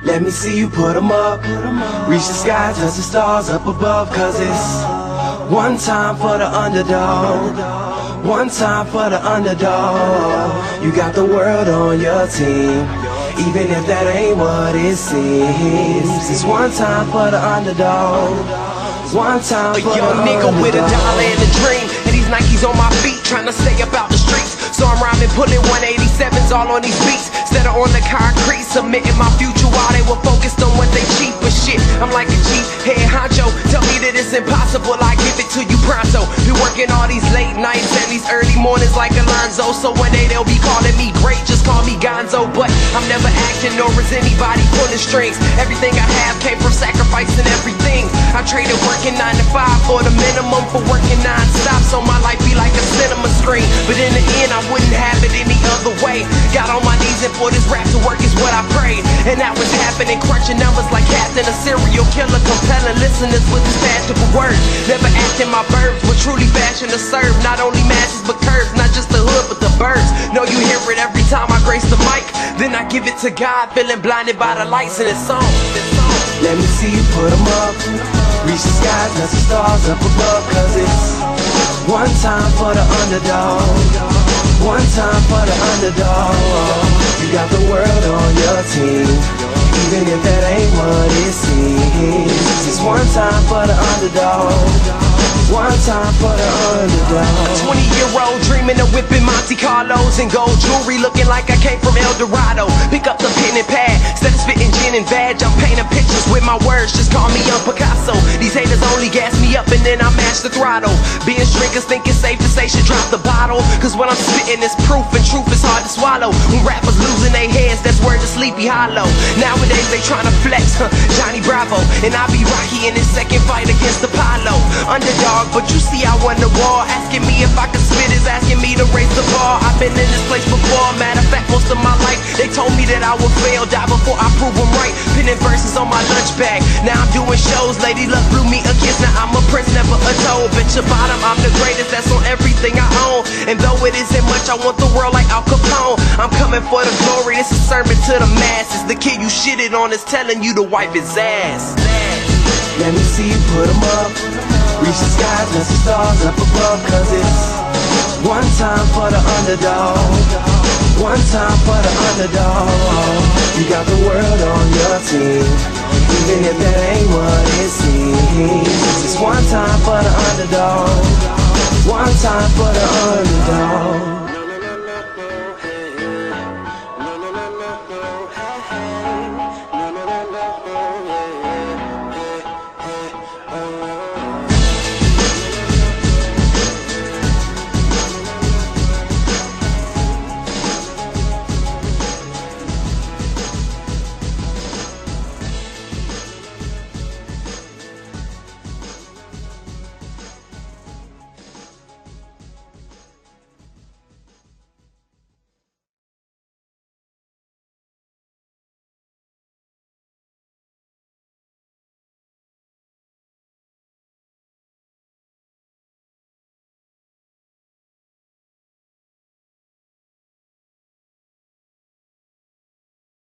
Let me see you put 'em up. Reach the sky, touch the stars up above. Cause it's one time for the underdog. One time for the underdog. You got the world on your team, even if that ain't what it seems. It's one time for the underdog. One time for the young nigga with a dollar and a dream, and these Nikes on my feet, trying to stay up out the streets. So I'm rhyming, pulling 187s all on these beats, instead of on the concrete, submitting my future while they were focused on what they cheap. But shit, I'm like a G head honcho. Tell me that it's impossible, I give it to you pronto. Been working all these late nights and these early mornings like Alonzo. So one day they'll be calling me great, just call me Gonzo. But I'm never acting, nor is anybody pulling strings. Everything I have came from sacrificing everything. I traded working 9 to 5 for the minimum for working non-stop, so my life be like a cinema screen. But in the end I wouldn't have it any other way. Got on my knees and for this rap to work is what I prayed. And that was happening, crunching numbers like Captain, a serial killer, compelling listeners with his fashionable words. Never acting my verbs, but truly fashion to serve not only masses but curves, not just the hood but the birds. Know you hear it every time I grace the mic, then I give it to God, feeling blinded by the lights in this song. Let me see you put 'em up. Reach the sky, touch the stars up above. Cause it's one time for the underdog. One time for the underdog. You got the world on your team, even if that ain't what it seems. It's one time for the underdog. One time for the underdog. 20-year-old dreaming of whipping Monte Carlos and gold jewelry, looking like I came from El Dorado. Pick up the pen and pad, instead of spitting gin and vag, I'm painting pictures with my words, just call me Young Picasso. These haters only gas me up and then I mash the throttle. Binge drinkers think it's safe to say should drop the bottle, cause when I'm spitting it's proof, and truth is hard to swallow. When rappers losing their heads, that's word to Sleepy Hollow. Nowadays they tryna flex, Johnny Bravo, and I be Rocky in his second fight against Apollo. Underdog, but you see I won the war. Asking me if I could spit is asking me to raise the bar. I've been in this place before, matter of fact most of my life they told me that I would fail, die before I prove them right. Pinning verses on my lunch bag, now I'm doing shows. Lady Luck blew me a kiss, now I'm a prince, never a toad. Bitch your bottom, I'm the greatest, that's on everything I own. And though it isn't much, I want the world like Al Capone. I'm coming for the glory, this is sermon to the masses. The kid you shitted on is telling you to wipe his ass. Let me see you put 'em up. Reach the sky, touch the stars up above. Cause it's one time for the underdog. One time for the underdog. You got the world on your team, even if that ain't what it seems. It's one time for the underdog. One time for the underdog.